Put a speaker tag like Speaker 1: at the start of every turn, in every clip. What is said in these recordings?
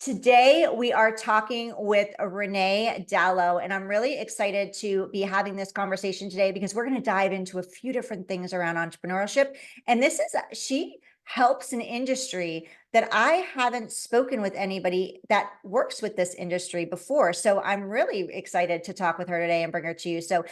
Speaker 1: Today, we are talking with Renée Dalo, and I'm really excited to be having this conversation today because we're going to dive into a few different things around entrepreneurship. And she helps an industry that I haven't spoken with anybody that works with this industry before. So I'm really excited to talk with her today and bring her to you. So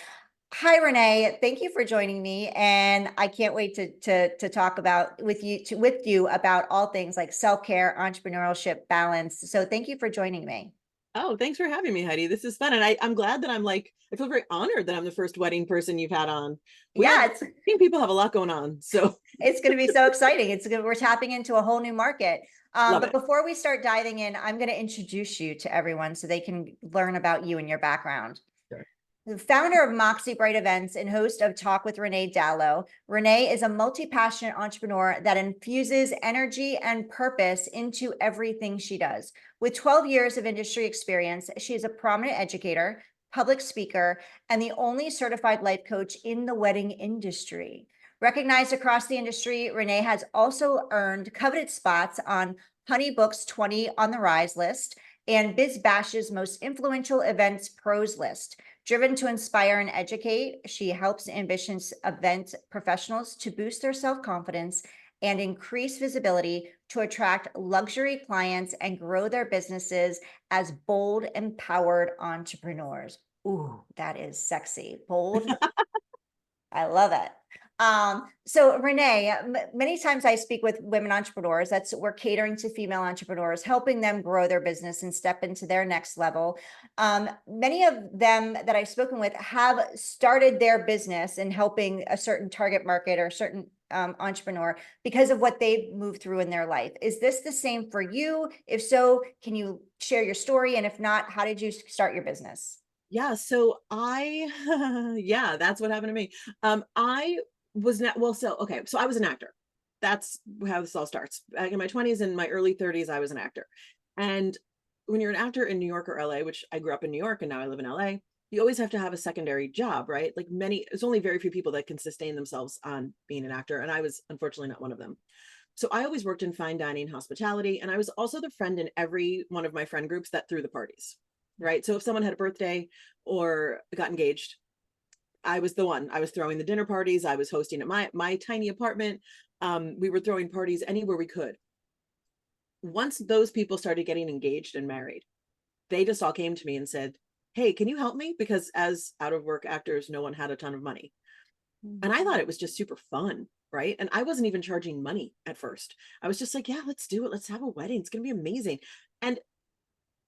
Speaker 1: hi, Renée. Thank you for joining me, and I can't wait to talk about with you about all things like self-care, entrepreneurship, balance. So thank you for joining me.
Speaker 2: Oh, thanks for having me, Heidi. This is fun. And I'm glad that I feel very honored that I'm the first wedding person you've had on.
Speaker 1: Yeah,
Speaker 2: I think people have a lot going on. So
Speaker 1: it's going to be so exciting. We're tapping into a whole new market.
Speaker 2: love
Speaker 1: But
Speaker 2: it.
Speaker 1: before we start diving in, I'm going to introduce you to everyone so they can learn about you and your background.
Speaker 2: Sure.
Speaker 1: The founder of Moxie Bright Events and host of Talk with Renée Dalo, Renée is a multi-passionate entrepreneur that infuses energy and purpose into everything she does. With 12 years of industry experience, she is a prominent educator, public speaker, and the only certified life coach in the wedding industry. Recognized across the industry, Renée has also earned coveted spots on Honeybook's 20 on the Rise list and Biz Bash's most influential events pros list. Driven to inspire and educate, she helps ambitious event professionals to boost their self-confidence and increase visibility to attract luxury clients and grow their businesses as bold, empowered entrepreneurs. Ooh, that is sexy. Bold. I love it. So Renée, many times I speak with women entrepreneurs. We're catering to female entrepreneurs, helping them grow their business and step into their next level. Many of them that I've spoken with have started their business in helping a certain target market or a certain entrepreneur because of what they've moved through in their life. Is this the same for you? If so, can you share your story? And if not, how did you start your business?
Speaker 2: Yeah. So yeah, that's what happened to me. I was not, well, so, okay. So I was an actor. That's how this all starts. Back in my 20s and my early 30s, I was an actor. And when you're an actor in New York or LA, which I grew up in New York and now I live in LA, you always have to have a secondary job, right? Like it's only very few people that can sustain themselves on being an actor. And I was unfortunately not one of them. So I always worked in fine dining, hospitality, and I was also the friend in every one of my friend groups that threw the parties, right? So if someone had a birthday or got engaged, I was the one. I was throwing the dinner parties. I was hosting at my tiny apartment. We were throwing parties anywhere we could. Once those people started getting engaged and married, they just all came to me and said, "Hey, can you help me?" Because as out of work actors, no one had a ton of money. And I thought it was just super fun, right? And I wasn't even charging money at first. I was just like, yeah, let's do it. Let's have a wedding. It's going to be amazing. And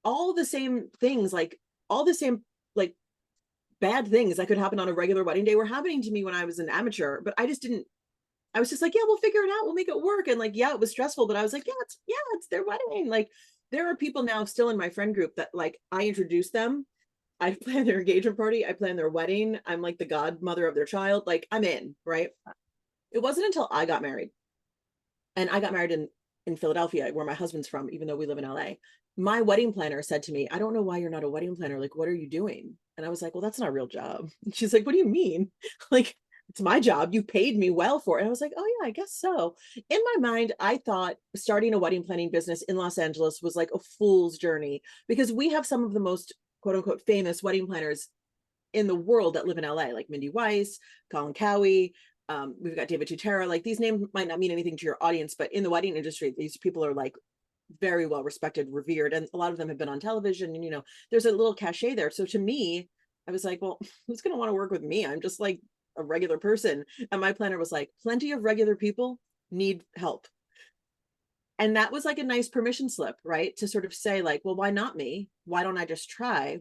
Speaker 2: all the same things, like all the same, like bad things that could happen on a regular wedding day were happening to me when I was an amateur, but I just didn't, I was just like, yeah, we'll figure it out. We'll make it work. And like, yeah, it was stressful, but I was like, yeah, it's their wedding. Like there are people now still in my friend group that like I introduce them. I plan their engagement party. I plan their wedding. I'm like the godmother of their child. Like I'm in, right? It wasn't until I got married, and I got married in Philadelphia, where my husband's from, even though we live in LA. My wedding planner said to me, "I don't know why you're not a wedding planner. Like, what are you doing?" And I was like, "Well, that's not a real job." And she's like, "What do you mean?" Like, it's my job. You paid me well for it. And I was like, "Oh yeah, I guess so." In my mind, I thought starting a wedding planning business in Los Angeles was like a fool's journey because we have some of the most quote unquote famous wedding planners in the world that live in LA, like Mindy Weiss, Colin Cowie. We've got David Tutera. Like these names might not mean anything to your audience, but in the wedding industry, these people are like very well respected, revered, and a lot of them have been on television. And there's a little cachet there. So to me, I was like, well, who's going to want to work with me? I'm just like a regular person. And my planner was like, plenty of regular people need help. And that was like a nice permission slip, right? To sort of say, like, well, why not me? Why don't I just try?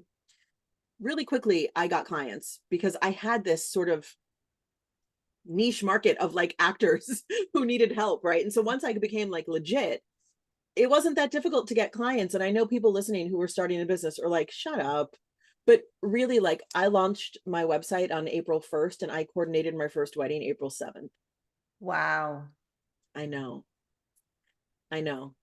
Speaker 2: Really quickly, I got clients because I had this sort of niche market of like actors who needed help, right? And so once I became like legit, it wasn't that difficult to get clients. And I know people listening who were starting a business are like, shut up. But really, like, I launched my website on April 1st and I coordinated my first wedding April 7th.
Speaker 1: Wow.
Speaker 2: I know. I know.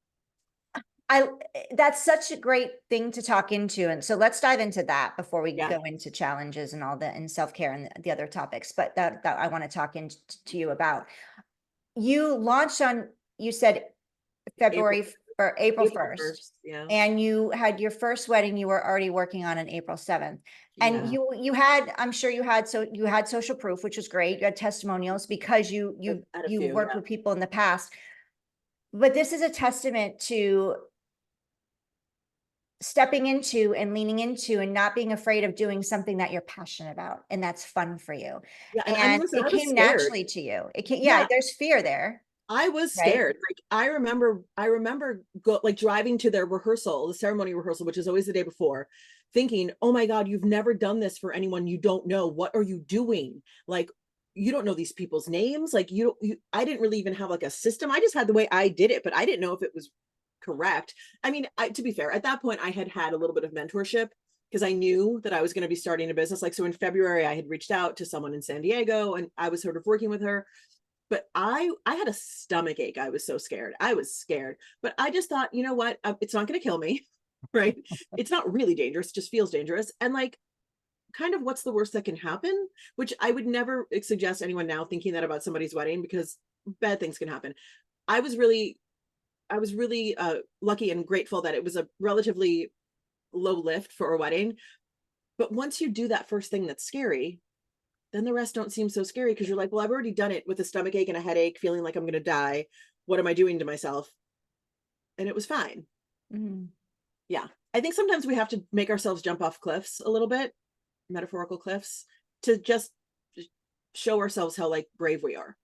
Speaker 1: I That's such a great thing to talk into. And so let's dive into that before we
Speaker 2: Yeah.
Speaker 1: go into challenges and all the and self-care and the other topics. But that I want to talk to you about. You launched on, you said
Speaker 2: April.
Speaker 1: February April
Speaker 2: April
Speaker 1: 1st.
Speaker 2: 1st. Yeah.
Speaker 1: And you had your first wedding, you were already working on April 7th. And
Speaker 2: Yeah.
Speaker 1: you had, I'm sure you had, so you had social proof, which was great. You had testimonials because
Speaker 2: At a
Speaker 1: you
Speaker 2: few.
Speaker 1: worked
Speaker 2: Yeah.
Speaker 1: with people in the past. But this is a testament to stepping into and leaning into and not being afraid of doing something that you're passionate about and that's fun for you.
Speaker 2: Yeah. And I mean,
Speaker 1: And
Speaker 2: listen,
Speaker 1: it
Speaker 2: I was
Speaker 1: came
Speaker 2: scared.
Speaker 1: naturally to you. It came, yeah,
Speaker 2: Yeah.
Speaker 1: there's fear there,
Speaker 2: I was
Speaker 1: right?
Speaker 2: scared. Like I remember driving to their rehearsal, the ceremony rehearsal, which is always the day before, thinking, "Oh my God, you've never done this for anyone you don't know. What are you doing? Like, you don't know these people's names. Like, I didn't really even have like a system. I just had the way I did it, but I didn't know if it was correct. I mean, to be fair, at that point, I had had a little bit of mentorship because I knew that I was going to be starting a business. Like, so in February, I had reached out to someone in San Diego, and I was sort of working with her, but I had a stomach ache. I was so scared. I was scared, but I just thought, you know what? It's not going to kill me, right? It's not really dangerous. It just feels dangerous. And like, kind of what's the worst that can happen? Which I would never suggest anyone now thinking that about somebody's wedding, because bad things can happen. I was really, I was really lucky and grateful that it was a relatively low lift for a wedding. But once you do that first thing that's scary, then the rest don't seem so scary, because you're like, well, I've already done it with a stomach ache and a headache, feeling like I'm going to die. What am I doing to myself? And it was fine.
Speaker 1: Mhm.
Speaker 2: Yeah. I think sometimes we have to make ourselves jump off cliffs a little bit, metaphorical cliffs, to just show ourselves how like brave we are.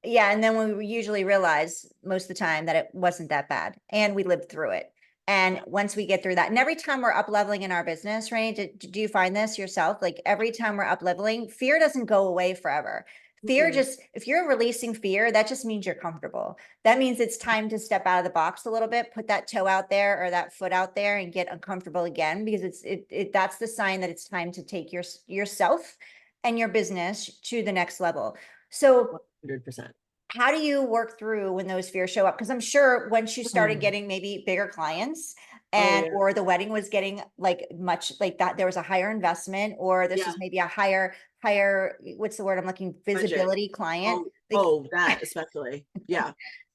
Speaker 1: Yeah, and then we usually realize most of the time that it wasn't that bad and we lived through it. And
Speaker 2: Yeah.
Speaker 1: once we get through that, and every time we're up leveling in our business, right? Do you find this yourself? Like every time we're up leveling, fear doesn't go away forever. Fear
Speaker 2: Mm-mm.
Speaker 1: just, if you're releasing fear, that just means you're comfortable. That means it's time to step out of the box a little bit, put that toe out there or that foot out there and get uncomfortable again, because that's the sign that it's time to take yourself and your business to the next level. So
Speaker 2: 100%.
Speaker 1: how do you work through when those fears show up? Because I'm sure once you started
Speaker 2: Oh,
Speaker 1: getting maybe bigger clients
Speaker 2: oh
Speaker 1: and
Speaker 2: yeah.
Speaker 1: or the wedding was getting like much like that, there was a higher investment, or this
Speaker 2: Yeah.
Speaker 1: was maybe a higher, what's the word I'm looking,
Speaker 2: Budget.
Speaker 1: visibility client.
Speaker 2: Oh,
Speaker 1: Like,
Speaker 2: oh, that especially. Yeah.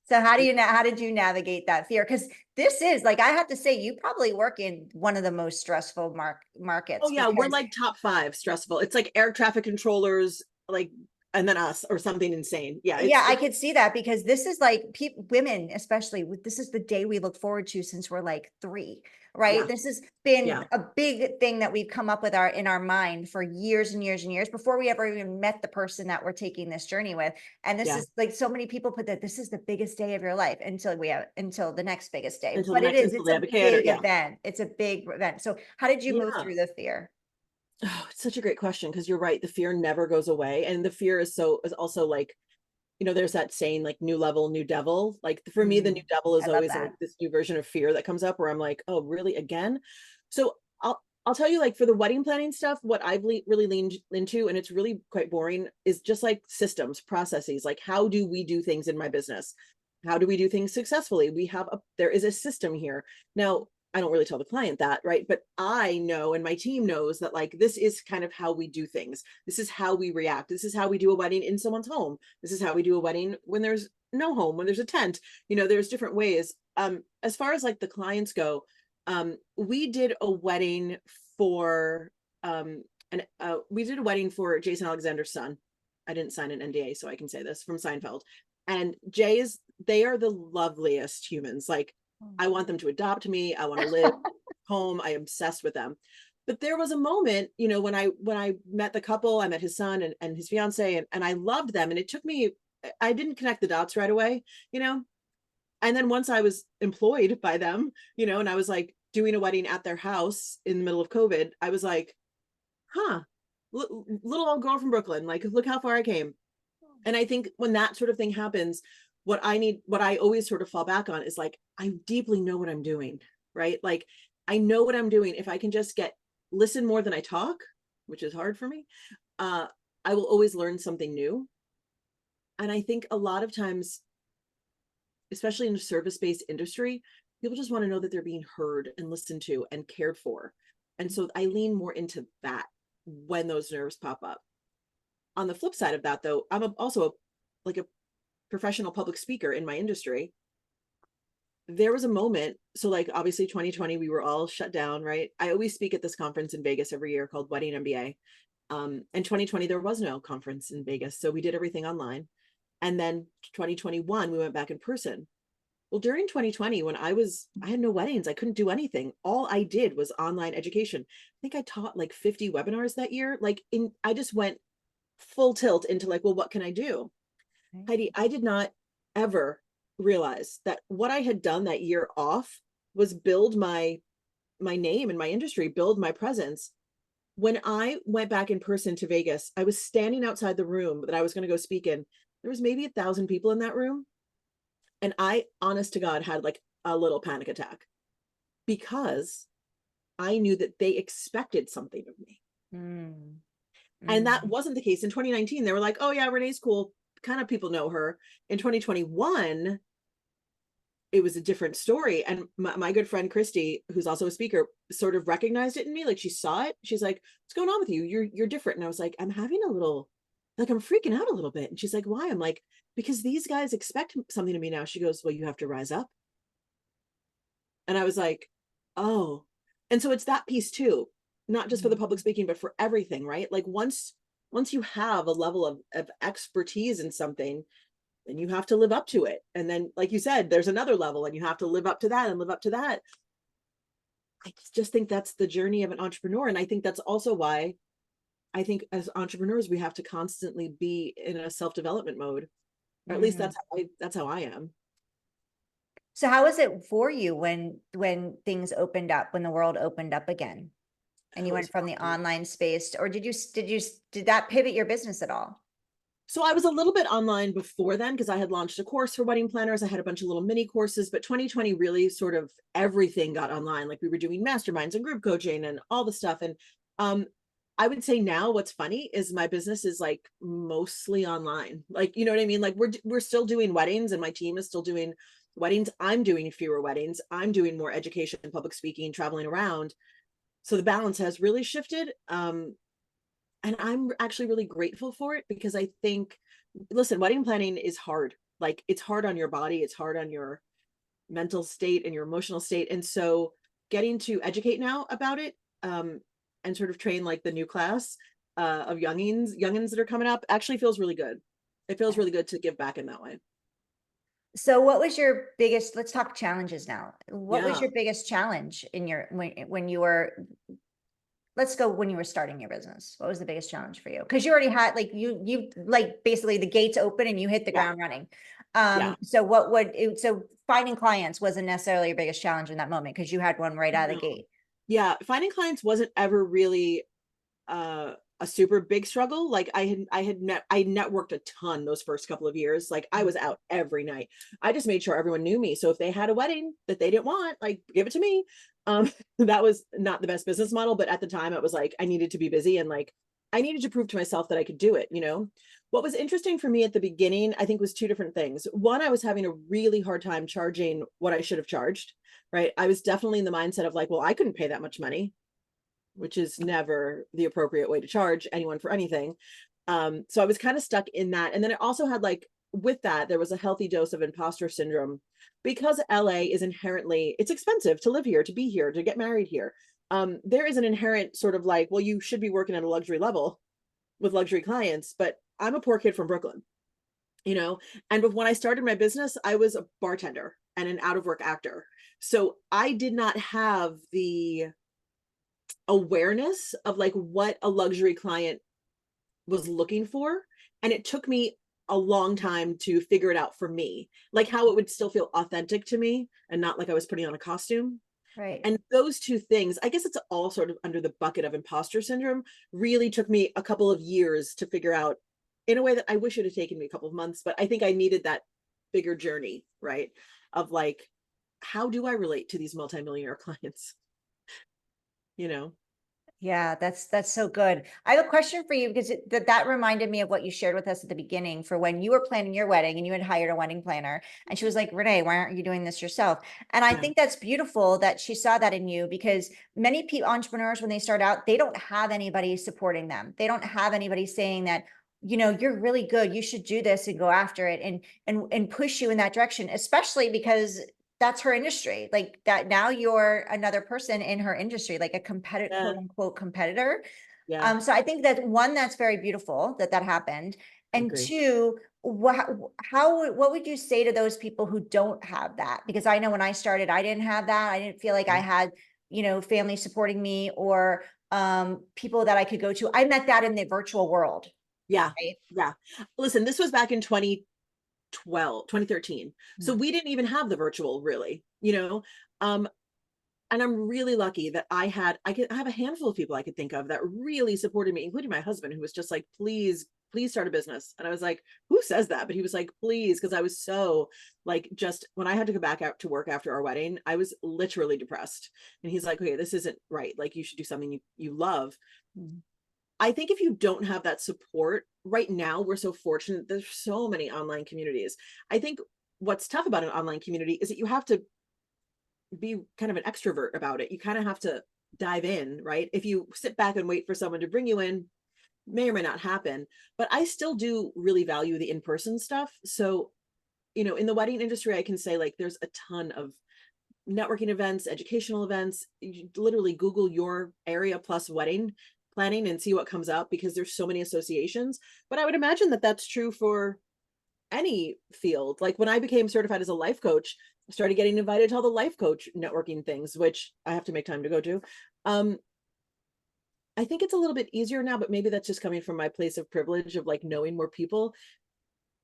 Speaker 1: so how did you navigate that fear? Because this is like, I have to say, you probably work in one of the most stressful
Speaker 2: Oh
Speaker 1: markets
Speaker 2: yeah, we're
Speaker 1: because
Speaker 2: like top 5 stressful. It's like air traffic controllers, like, and then us or something insane. Yeah,
Speaker 1: yeah, I
Speaker 2: it's
Speaker 1: could see that because this is like women, especially this is the day we look forward to since we're like 3, right?
Speaker 2: yeah,
Speaker 1: This has been
Speaker 2: yeah,
Speaker 1: a big thing that we've come up with in our mind for years and years and years before we ever even met the person that we're taking this journey with. And this
Speaker 2: yeah.
Speaker 1: is like, so many people put that this is the biggest day of your life until the next biggest day.
Speaker 2: Until the
Speaker 1: But
Speaker 2: next, until
Speaker 1: it's
Speaker 2: they
Speaker 1: a
Speaker 2: have a kid, or
Speaker 1: big
Speaker 2: yeah.
Speaker 1: event. It's a big event. So how did you move
Speaker 2: Yeah.
Speaker 1: through the fear?
Speaker 2: Oh, it's such a great question, because you're right. The fear never goes away. And the fear is also like, there's that saying like new level, new devil. Like for me, the new
Speaker 1: Mm,
Speaker 2: devil
Speaker 1: I
Speaker 2: is
Speaker 1: love
Speaker 2: always like
Speaker 1: that.
Speaker 2: this new version of fear that comes up where I'm like, oh, really again? So I'll tell you, like for the wedding planning stuff, what I've really leaned into, and it's really quite boring, is just like systems, processes. Like, how do we do things in my business? How do we do things successfully? There is a system here. Now, I don't really tell the client that, right? But I know, and my team knows that like this is kind of how we do things. This is how we react. This is how we do a wedding in someone's home. This is how we do a wedding when there's no home, when there's a tent. There's different ways. As far as like the clients go, we did a wedding for we did a wedding for Jason Alexander's son. I didn't sign an NDA, so I can say this, from Seinfeld. And they are the loveliest humans. Like, I want them to adopt me. I want to live home. I am obsessed with them. But there was a moment, when I met the couple, I met his son and his fiance, and I loved them. And it took me, I didn't connect the dots right away, you know. And then once I was employed by them, and I was like doing a wedding at their house in the middle of COVID, I was like, huh, little old girl from Brooklyn, like, look how far I came. And I think when that sort of thing happens, what I always sort of fall back on is like, I deeply know what I'm doing, right? Like, I know what I'm doing. If I can just listen more than I talk, which is hard for me, uh, I will always learn something new. And I think a lot of times, especially in a service-based industry, people just want to know that they're being heard and listened to and cared for. And so I lean more into that when those nerves pop up. On the flip side of that, though, also like a professional public speaker in my industry. there was a moment, so like obviously 2020, we were all shut down, right? I always speak at this conference in Vegas every year called Wedding MBA. And 2020, there was no conference in Vegas. So we did everything online. And then 2021, we went back in person. Well, during 2020, when I had no weddings, I couldn't do anything. All I did was online education. I think I taught like 50 webinars that year. I just went full tilt into like, well, what can I do?
Speaker 1: Right.
Speaker 2: Heidi, I did not ever realize that what I had done that year off was build my name in my industry, build my presence. When I went back in person to Vegas, I was standing outside the room that I was going to go speak in. There was maybe 1,000 people in that room. And I, honest to God, had like a little panic attack because I knew that they expected something of me.
Speaker 1: Mm.
Speaker 2: And that
Speaker 1: Mm.
Speaker 2: wasn't the case in 2019. They were like, oh, yeah, Renee's cool. Kind of people know her. In 2021, it was a different story. And my good friend Christy, who's also a speaker, sort of recognized it in me. Like she saw it. She's like, what's going on with you? You're different. And I was like, I'm having a little, like I'm freaking out a little bit. And she's like, why? I'm like, because these guys expect something of me now. She goes, well, you have to rise up. And I was like, oh. And so it's that piece too, not just for the public speaking, but for everything, right? Like once you have a level of expertise in something, then you have to live up to it. And then, like you said, there's another level and you have to live up to that and live up to that. I just think that's the journey of an entrepreneur. And I think that's also why I think as entrepreneurs, we have to constantly be in a self-development mode. Or at least
Speaker 1: Mm.
Speaker 2: that's how I am.
Speaker 1: So how was it for you when things opened up, when the world opened up again, and you
Speaker 2: It
Speaker 1: went
Speaker 2: was
Speaker 1: from the
Speaker 2: fun.
Speaker 1: online space, or did that pivot your business at all?
Speaker 2: So I was a little bit online before then because I had launched a course for wedding planners. I had a bunch of little mini courses, but 2020 really sort of everything got online. Like we were doing masterminds and group coaching and all the stuff. And um, I would say now what's funny is my business is like mostly online. Like, you know what I mean? Like we're still doing weddings and my team is still doing weddings. I'm doing fewer weddings. I'm doing more education, public speaking, traveling around. So the balance has really shifted. And I'm actually really grateful for it because I think, listen, wedding planning is hard. Like it's hard on your body, it's hard on your mental state and your emotional state. And so getting to educate now about it, and sort of train like the new class of youngins that are coming up actually feels really good. It feels really good to give back in that way.
Speaker 1: So what was your biggest, let's talk challenges now. What was
Speaker 2: Yeah.
Speaker 1: your biggest challenge in your, when you were, let's go when you were starting your business? What was the biggest challenge for you? Because you already had like you like basically the gates open and you hit the
Speaker 2: Yeah.
Speaker 1: ground running.
Speaker 2: Yeah.
Speaker 1: So so finding clients wasn't necessarily your biggest challenge in that moment because you had one right out of
Speaker 2: No.
Speaker 1: the gate.
Speaker 2: Yeah. Finding clients wasn't ever really uh a super big struggle. Like I networked a ton those first couple of years. Like I was out every night. I just made sure everyone knew me. So if they had a wedding that they didn't want, like give it to me. That was not the best business model, but at the time it was like I needed to be busy and like I needed to prove to myself that I could do it, you know. What was interesting for me at the beginning, I think, was two different things. One, I was having a really hard time charging what I should have charged, right? I was definitely in the mindset of like, well, I couldn't pay that much money, which is never the appropriate way to charge anyone for anything. So I was kind of stuck in that. And then it also had like, with that, there was a healthy dose of imposter syndrome because LA is inherently, it's expensive to live here, to be here, to get married here. There is an inherent sort of like, well, you should be working at a luxury level with luxury clients, but I'm a poor kid from Brooklyn, you know? And when I started my business, I was a bartender and an out of work actor. So I did not have the awareness of like what a luxury client was looking for. And it took me a long time to figure it out for me, like how it would still feel authentic to me and not like I was putting on a costume.
Speaker 1: Right.
Speaker 2: And those two things, I guess it's all sort of under the bucket of imposter syndrome, really took me a couple of years to figure out in a way that I wish it had taken me a couple of months, but I think I needed that bigger journey, right? Of like, how do I relate to these multimillionaire clients? You know?
Speaker 1: Yeah, that's so good. I have a question for you because that reminded me of what you shared with us at the beginning for when you were planning your wedding and you had hired a wedding planner and she was like, Renee, why aren't you doing this yourself? And I
Speaker 2: Yeah.
Speaker 1: think that's beautiful that she saw that in you because many people, entrepreneurs, when they start out, they don't have anybody supporting them. They don't have anybody saying that, you're really good. You should do this and go after it and push you in that direction, especially because that's her industry. Like that now you're another person in her industry, like a competitor,
Speaker 2: Yeah.
Speaker 1: quote unquote competitor.
Speaker 2: Yeah.
Speaker 1: So I think that one, that's very beautiful that that happened.
Speaker 2: I
Speaker 1: And
Speaker 2: agree.
Speaker 1: two, what would you say to those people who don't have that? Because I know when I started, I didn't have that. I didn't feel like I
Speaker 2: Yeah.
Speaker 1: had, family supporting me or people that I could go to. I met that in the virtual world,
Speaker 2: Yeah.
Speaker 1: right?
Speaker 2: Yeah. Listen, this was back in 2012, 2013. So
Speaker 1: Mm.
Speaker 2: we didn't even have the virtual really, you know. Um, and I'm really lucky that I have a handful of people I could think of that really supported me, including my husband, who was just like, please start a business. And I was like, who says that? But he was like, please, because I was so like, just when I had to go back out to work after our wedding, I was literally depressed. And he's like, okay, this isn't right. Like you should do something you love.
Speaker 1: Mm.
Speaker 2: I think if you don't have that support right now, we're so fortunate. There's so many online communities. I think what's tough about an online community is that you have to be kind of an extrovert about it. You kind of have to dive in, right? If you sit back and wait for someone to bring you in, may or may not happen. But I still do really value the in-person stuff. So, in the wedding industry, I can say like there's a ton of networking events, educational events. You literally Google your area plus wedding planning and see what comes up because there's so many associations. But I would imagine that that's true for any field. Like when I became certified as a life coach, I started getting invited to all the life coach networking things, which I have to make time to go to. Um, I think it's a little bit easier now, but maybe that's just coming from my place of privilege of like knowing more people.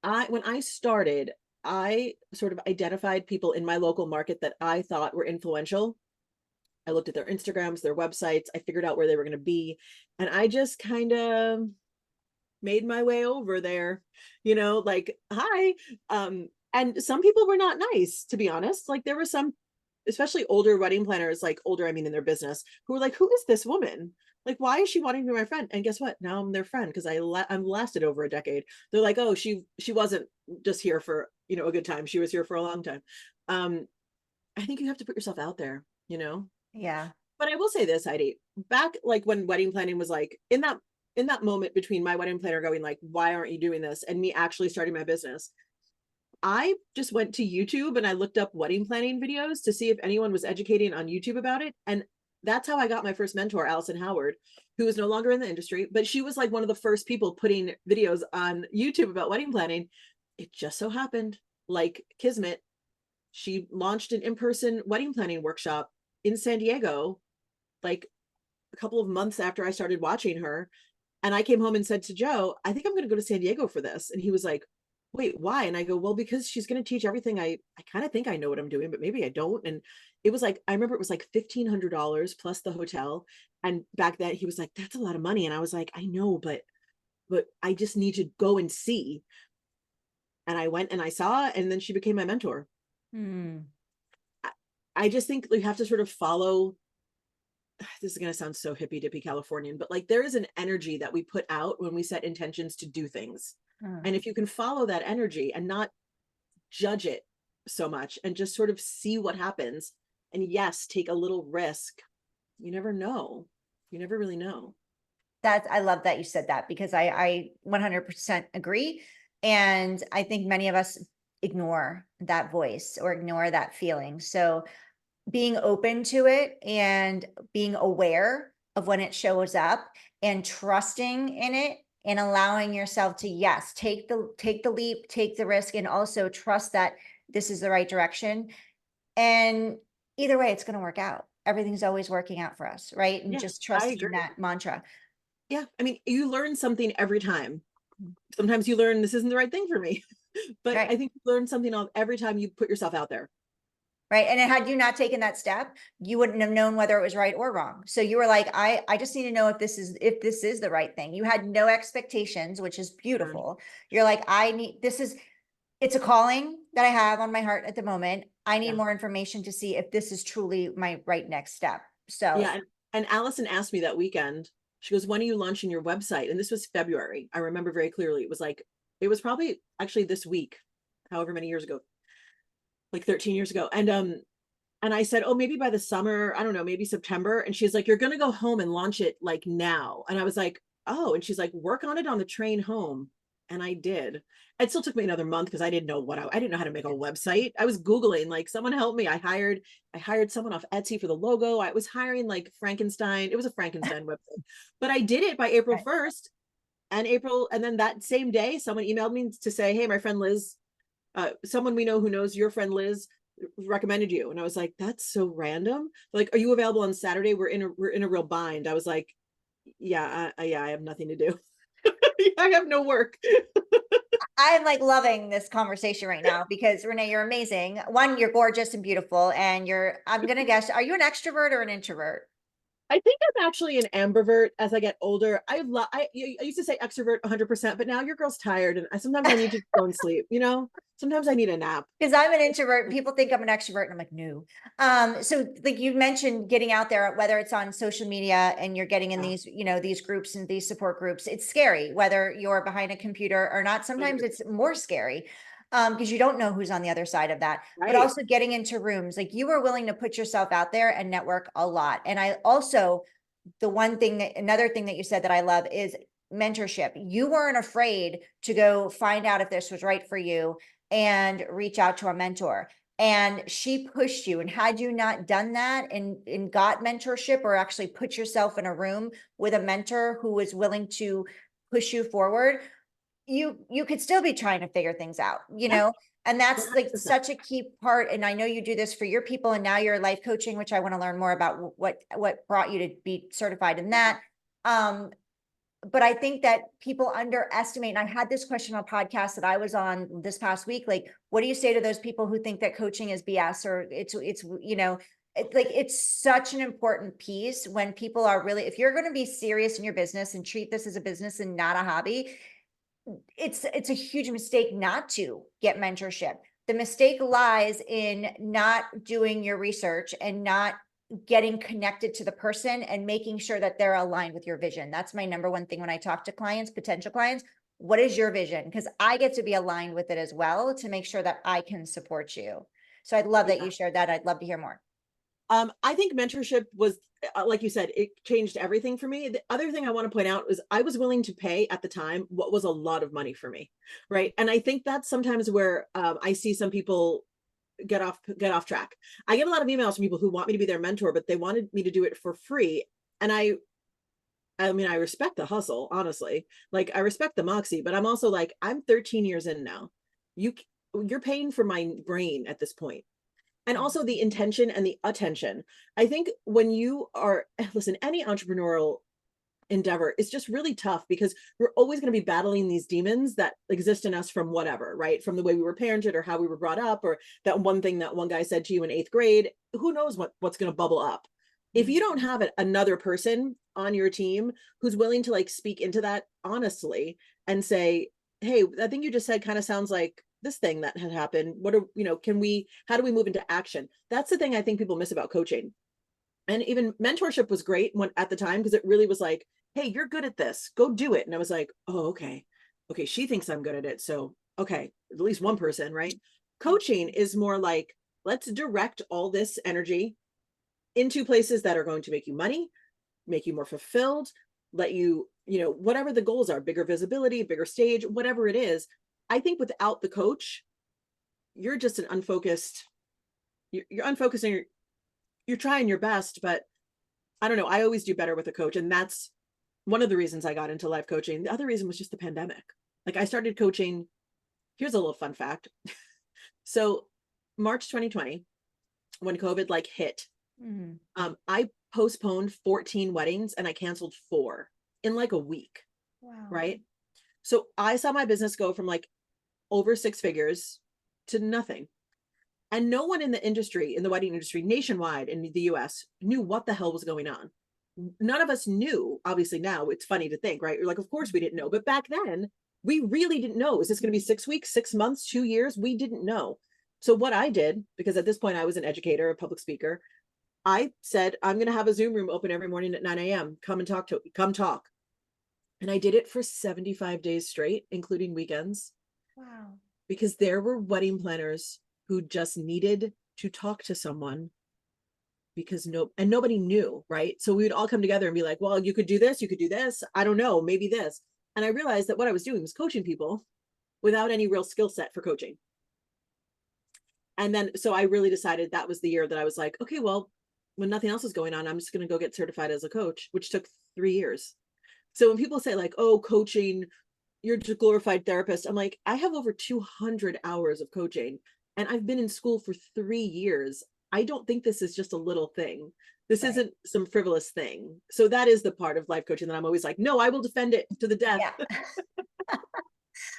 Speaker 2: When I started, I sort of identified people in my local market that I thought were influential. I looked at their Instagrams, their websites, I figured out where they were going to be, and I just kind of made my way over there, like, hi. And some people were not nice, to be honest. Like there were some, especially older wedding planners, like older, I mean, in their business, who were like, who is this woman? Like, why is she wanting to be my friend? And guess what? Now I'm their friend because I'm lasted over a decade. They're like, oh, she wasn't just here for, a good time. She was here for a long time. Um, I think you have to put yourself out there,
Speaker 1: Yeah.
Speaker 2: but I will say this, Heidi, back like when wedding planning was like in that moment between my wedding planner going like, why aren't you doing this? And me actually starting my business, I just went to YouTube and I looked up wedding planning videos to see if anyone was educating on YouTube about it. And that's how I got my first mentor, Allison Howard, who is no longer in the industry, but she was like one of the first people putting videos on YouTube about wedding planning. It just so happened, like Kismet, she launched an in-person wedding planning workshop in San Diego, like a couple of months after I started watching her. And I came home and said to Joe, I think I'm going to go to San Diego for this. And he was like, wait, why? And I go, well, because she's going to teach everything. I kind of think I know what I'm doing, but maybe I don't. And it was like, I remember it was like $1,500 plus the hotel. And back then he was like, that's a lot of money. And I was like, I know, but I just need to go and see. And I went and I saw, and then she became my mentor.
Speaker 1: Hmm.
Speaker 2: I, I just think you have to sort of follow. This is going to sound so hippy dippy Californian, but like there is an energy that we put out when we set intentions to do things.
Speaker 1: Hmm.
Speaker 2: And if you can follow that energy and not judge it so much and just sort of see what happens, and yes, take a little risk, you never know. You never really know.
Speaker 1: I love that you said that because I 100% agree. And I think many of us ignore that voice or ignore that feeling. So being open to it and being aware of when it shows up and trusting in it and allowing yourself to, yes, take the leap, take the risk, and also trust that this is the right direction. And either way, it's going to work out. Everything's always working out for us, right? And
Speaker 2: Yeah,
Speaker 1: just
Speaker 2: I
Speaker 1: trusting in
Speaker 2: agree.
Speaker 1: that mantra.
Speaker 2: Yeah, I mean, you learn something every time. Sometimes you learn this isn't the right thing for me, but
Speaker 1: Right.
Speaker 2: I think you learn something every time you put yourself out there.
Speaker 1: Right. And had you not taken that step, you wouldn't have known whether it was right or wrong. So you were like, I just need to know if this is the right thing. You had no expectations, which is
Speaker 2: Yeah.
Speaker 1: beautiful. You're like, it's a calling that I have on my heart at the moment. I need
Speaker 2: Yeah.
Speaker 1: more information to see if this is truly my right next step. So
Speaker 2: Yeah. And Allison asked me that weekend, she goes, when are you launching your website? And this was February. I remember very clearly. It was probably actually this week, however many years ago, like 13 years ago. And I said, oh, maybe by the summer, I don't know, maybe September. And she's like, you're going to go home and launch it like now. And I was like, oh, and she's like, work on it on the train home. And I did. It still took me another month because I didn't know I didn't know how to make a website. I was Googling, like, someone help me. I hired someone off Etsy for the logo. I was hiring like Frankenstein. It was a Frankenstein website, but I did it by April
Speaker 1: Right.
Speaker 2: 1st. And then that same day, someone emailed me to say, hey, my friend Liz, someone we know who knows your friend Liz recommended you. And I was like, that's so random. Like, are you available on Saturday? We're in a real bind. I was like, yeah, I have nothing to do. I have no work.
Speaker 1: I'm like loving this conversation right now because Renee, you're amazing. One, you're gorgeous and beautiful, and I'm gonna guess, are you an extrovert or an introvert?
Speaker 2: I think I'm actually an ambivert as I get older. I used to say extrovert 100%, but now your girl's tired and sometimes I need to go and sleep, you know? Sometimes I need a nap.
Speaker 1: Because I'm an introvert and people think I'm an extrovert and I'm like, no. So like you mentioned getting out there, whether it's on social media and you're getting in
Speaker 2: Yeah,
Speaker 1: these, these groups and these support groups, it's scary, whether you're behind a computer or not. Sometimes
Speaker 2: 100%.
Speaker 1: it's more scary because you don't know who's on the other side of that, but
Speaker 2: Right.
Speaker 1: also getting into rooms, like you were willing to put yourself out there and network a lot. And I also, another thing that you said that I love is mentorship. You weren't afraid to go find out if this was right for you and reach out to a mentor. And she pushed you. And had you not done that and got mentorship or actually put yourself in a room with a mentor who was willing to push you forward, you could still be trying to figure things out,
Speaker 2: Yeah,
Speaker 1: and that's like
Speaker 2: 100%.
Speaker 1: such a key part. And I know you do this for your people, and now you're life coaching, which I want to learn more about what brought you to be certified in that. Um, but I think that people underestimate, and I had this question on a podcast that I was on this past week, like, what do you say to those people who think that coaching is BS or it's such an important piece when people are really, if you're going to be serious in your business and treat this as a business and not a hobby, it's a huge mistake not to get mentorship. The mistake lies in not doing your research and not getting connected to the person and making sure that they're aligned with your vision. That's my number one thing when I talk to clients, potential clients. What is your vision? Because I get to be aligned with it as well to make sure that I can support you. So I'd love that
Speaker 2: Yeah.
Speaker 1: you shared that. I'd love to hear more.
Speaker 2: I think mentorship was, like you said, it changed everything for me. The other thing I want to point out is I was willing to pay at the time what was a lot of money for me, right? And I think that's sometimes where I see some people get off track. I get a lot of emails from people who want me to be their mentor, but they wanted me to do it for free. And I mean, I respect the hustle, honestly. Like, I respect the Moxie, but I'm also like, I'm 13 years in now. You you're paying for my brain at this point. And also the intention and the attention. I think when you are, listen, any entrepreneurial endeavor is just really tough because we're always going to be battling these demons that exist in us from whatever, right? From the way we were parented or how we were brought up, or that one thing that one guy said to you in 8th grade. Who knows what's going to bubble up? If you don't have another person on your team who's willing to like speak into that honestly and say, hey, I think you just said kind of sounds like this thing that had happened. What are, how do we move into action? That's the thing I think people miss about coaching. And even mentorship was great when at the time, because it really was like, hey, you're good at this, go do it. And I was like, oh, okay, she thinks I'm good at it, so okay, at least one person, right? Coaching is more like, let's direct all this energy into places that are going to make you money, make you more fulfilled, let you, whatever the goals are, bigger visibility, bigger stage, whatever it is. I think without the coach, you're just an unfocused, you're unfocused and you're trying your best, but I don't know. I always do better with a coach. And that's one of the reasons I got into life coaching. The other reason was just the pandemic. Like, I started coaching. Here's a little fun fact. So March 2020, when COVID like hit,
Speaker 1: Mhm.
Speaker 2: I postponed 14 weddings and I canceled 4 in like a week.
Speaker 1: Wow.
Speaker 2: Right. So I saw my business go from like over 6 figures to nothing. And no one in the industry, in the wedding industry nationwide in the US, knew what the hell was going on. None of us knew. Obviously, now it's funny to think, right? You're like, of course we didn't know. But back then, we really didn't know. Is this going to be 6 weeks, 6 months, 2 years? We didn't know. So what I did, because at this point I was an educator, a public speaker, I said, I'm going to have a Zoom room open every morning at 9 a.m. Come talk. And I did it for 75 days straight, including weekends,
Speaker 1: Wow.
Speaker 2: because there were wedding planners who just needed to talk to someone because nobody knew, right? So we would all come together and be like, well, you could do this, I don't know, maybe this. And I realized that what I was doing was coaching people without any real skill set for coaching. And then, so I really decided that was the year that I was like, okay, well, when nothing else is going on, I'm just going to go get certified as a coach, which took 3 years. So when people say like, oh, coaching, you're just a glorified therapist, I'm like, I have over 200 hours of coaching and I've been in school for 3 years. I don't think this is just a little thing. This
Speaker 1: Right.
Speaker 2: isn't some frivolous thing. So that is the part of life coaching that I'm always like, no, I will defend it to the death.
Speaker 1: Yeah.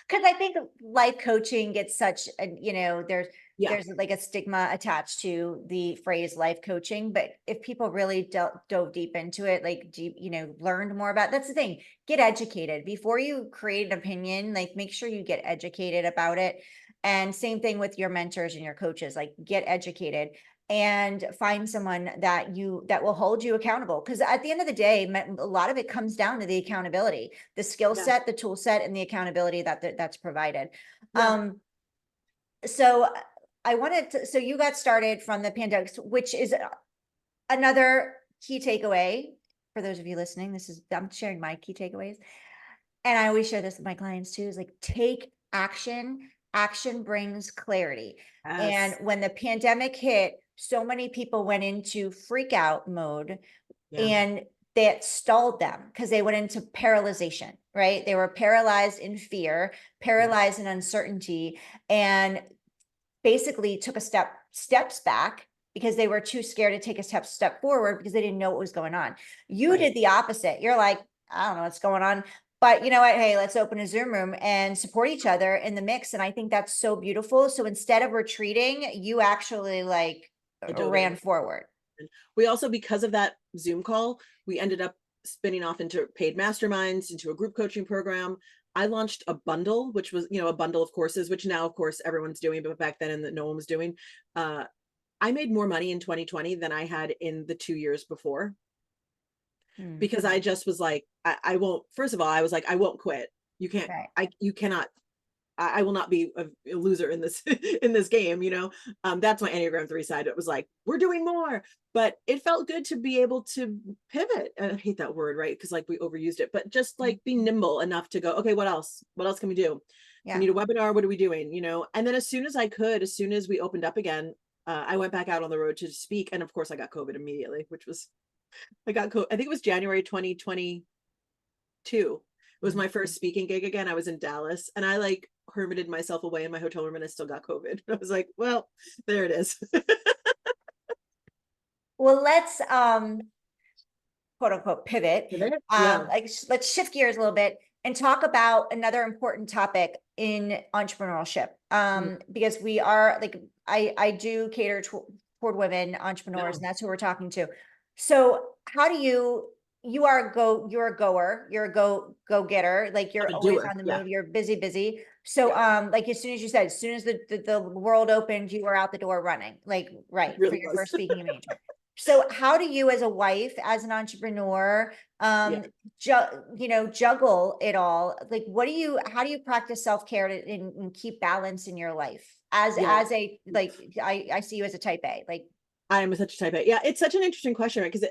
Speaker 1: Because I think life coaching gets such a,
Speaker 2: Yeah.
Speaker 1: there's like a stigma attached to the phrase life coaching, but if people really dove deep into it, like deep, learned more about, that's the thing, get educated before you create an opinion, like make sure you get educated about it. And same thing with your mentors and your coaches, like get educated and find someone that will hold you accountable. Because at the end of the day, a lot of it comes down to the accountability, the skill
Speaker 2: Yeah.
Speaker 1: set, the tool set, and the accountability that's provided.
Speaker 2: Yeah.
Speaker 1: So I wanted to, so you got started from the pandemic, which is another key takeaway for those of you listening. I'm sharing my key takeaways. And I always share this with my clients too, is like take action. Action brings clarity. And
Speaker 2: Yes.
Speaker 1: when the pandemic hit, so many people went into freak out mode
Speaker 2: Yeah.
Speaker 1: and that stalled them because they went into paralyzation, right? They were paralyzed in fear,
Speaker 2: Yeah.
Speaker 1: paralyzed in uncertainty, and basically took steps back because they were too scared to take a step forward because they didn't know what was going on. You
Speaker 2: Right.
Speaker 1: did the opposite. You're like, I don't know what's going on, but you know what? Hey, let's open a Zoom room and support each other in the mix. And I think that's so beautiful. So instead of retreating, you actually like
Speaker 2: I dove
Speaker 1: ran
Speaker 2: in.
Speaker 1: forward.
Speaker 2: We also, because of that Zoom call, we ended up spinning off into paid masterminds, into a group coaching program. I launched a bundle, which was, a bundle of courses, which now, of course, everyone's doing, but back then, and that no one was doing. I made more money in 2020 than I had in the 2 years before,
Speaker 1: Hmm.
Speaker 2: because I just was like, I won't. First of all, I was like, I won't quit. You can't.
Speaker 1: Right.
Speaker 2: You cannot. I will not be a loser in this in this game, that's my Enneagram 3 side. It was like, we're doing more, but it felt good to be able to pivot. And I hate that word, right? Because like we overused it, but just like be nimble enough to go, okay, what else? What else can we do? We
Speaker 1: Yeah.
Speaker 2: need a webinar. What are we doing? And then as soon as as soon as we opened up again, I went back out on the road to speak. And of course I got COVID immediately, I got COVID. I think it was January 2022. It was
Speaker 1: Mhm.
Speaker 2: my first speaking gig again. I was in Dallas and I like hermited myself away in my hotel room and I still got COVID. I was like, well, there it is.
Speaker 1: Well, let's quote unquote pivot.
Speaker 2: Yeah.
Speaker 1: Let's shift gears a little bit and talk about another important topic in entrepreneurship.
Speaker 2: Mm.
Speaker 1: Because we are like I do cater toward women entrepreneurs,
Speaker 2: Yeah.
Speaker 1: and that's who we're talking to. So how do you're a goer, you're a go getter, like
Speaker 2: I'm
Speaker 1: you're
Speaker 2: a
Speaker 1: always
Speaker 2: doer.
Speaker 1: on the
Speaker 2: Yeah.
Speaker 1: move, you're busy. So
Speaker 2: Yeah.
Speaker 1: like as soon as you said, as soon as the world opened, you were out the door running, like
Speaker 2: It
Speaker 1: right for
Speaker 2: really
Speaker 1: your
Speaker 2: was.
Speaker 1: first speaking engagement. So how do you as a wife, as an entrepreneur,
Speaker 2: Yeah.
Speaker 1: juggle it all? Like, how do you practice self-care and keep balance in your life
Speaker 2: Yeah.
Speaker 1: I see you as a type A, like,
Speaker 2: I am such a type A. Yeah. It's such an interesting question, right? Because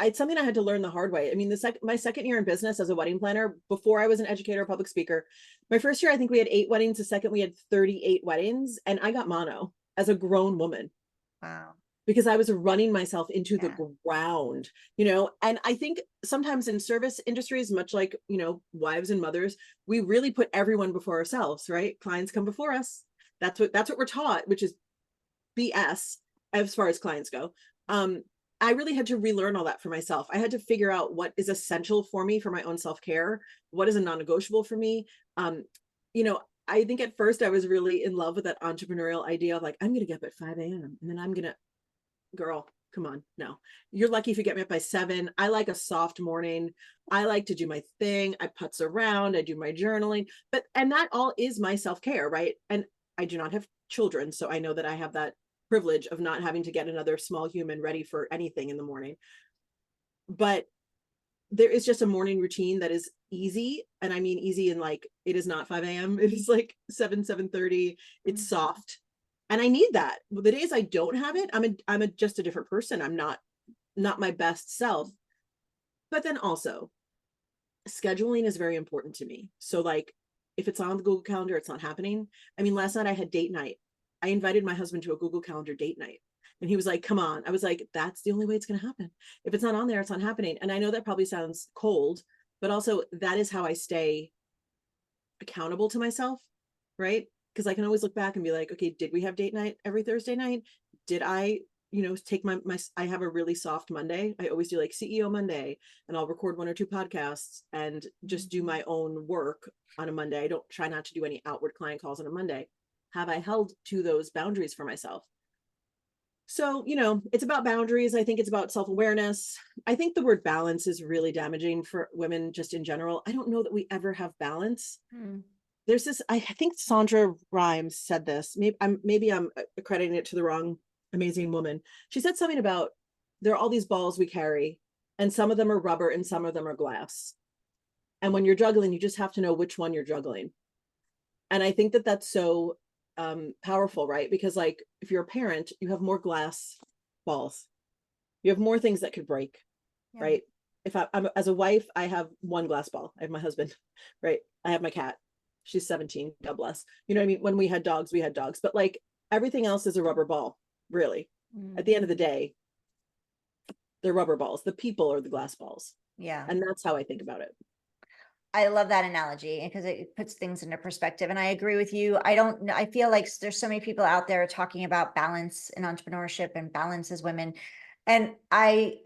Speaker 2: it's something I had to learn the hard way. I mean, my second year in business as a wedding planner, before I was an educator, public speaker, my first year, I think we had 8 weddings. The second, we had 38 weddings, and I got mono as a grown woman
Speaker 1: wow.
Speaker 2: because I was running myself into the
Speaker 1: Yeah.
Speaker 2: ground, And I think sometimes in service industries, much like, wives and mothers, we really put everyone before ourselves, right? Clients come before us. That's what we're taught, which is BS as far as clients go. I really had to relearn all that for myself. I had to figure out what is essential for me for my own self-care, what is a non-negotiable for me. You know, I think at first I was really in love with that entrepreneurial idea of like, I'm gonna get up at 5 a.m. and then I'm gonna, girl, come on. No, you're lucky if you get me up by 7. I like a soft morning. I like to do my thing. I putz around, I do my journaling, and that all is my self-care, right? And I do not have children, so I know that I have that privilege of not having to get another small human ready for anything in the morning. But there is just a morning routine that is easy. And I mean easy in like, it is not 5 a.m. It is like 7:30. It's
Speaker 1: Mhm.
Speaker 2: soft. And I need that. The days I don't have it, I'm just a different person. I'm not my best self. But then also, scheduling is very important to me. So like if it's on the Google Calendar, it's not happening. I mean, last night I had date night. I invited my husband to a Google Calendar date night. And he was like, come on. I was like, that's the only way it's going to happen. If it's not on there, it's not happening. And I know that probably sounds cold, but also that is how I stay accountable to myself, right? Because I can always look back and be like, okay, did we have date night every Thursday night? Did I, take my I have a really soft Monday. I always do like CEO Monday, and I'll record 1 or 2 podcasts and just do my own work on a Monday. I don't try not to do any outward client calls on a Monday. Have I held to those boundaries for myself? So, it's about boundaries. I think it's about self-awareness. I think the word balance is really damaging for women just in general. I don't know that we ever have balance.
Speaker 1: Hmm.
Speaker 2: There's this, I think Sandra Rhimes said this. Maybe I'm accrediting it to the wrong amazing woman. She said something about there are all these balls we carry, and some of them are rubber and some of them are glass. And when you're juggling, you just have to know which one you're juggling. And I think that that's so powerful, right? Because like if you're a parent, you have more glass balls. You have more things that could break,
Speaker 1: Yeah.
Speaker 2: right? If I'm as a wife, I have one glass ball. I have my husband, right? I have my cat. She's 17, God bless. You know what I mean? When we had dogs, we had dogs. But like everything else is a rubber ball, really. At the end of the day, they're rubber balls. The people are the glass balls.
Speaker 1: Yeah.
Speaker 2: And that's how I think about it.
Speaker 1: I love that analogy because it puts things into perspective. And I agree with you. I feel like there's so many people out there talking about balance in entrepreneurship and balance as women. And I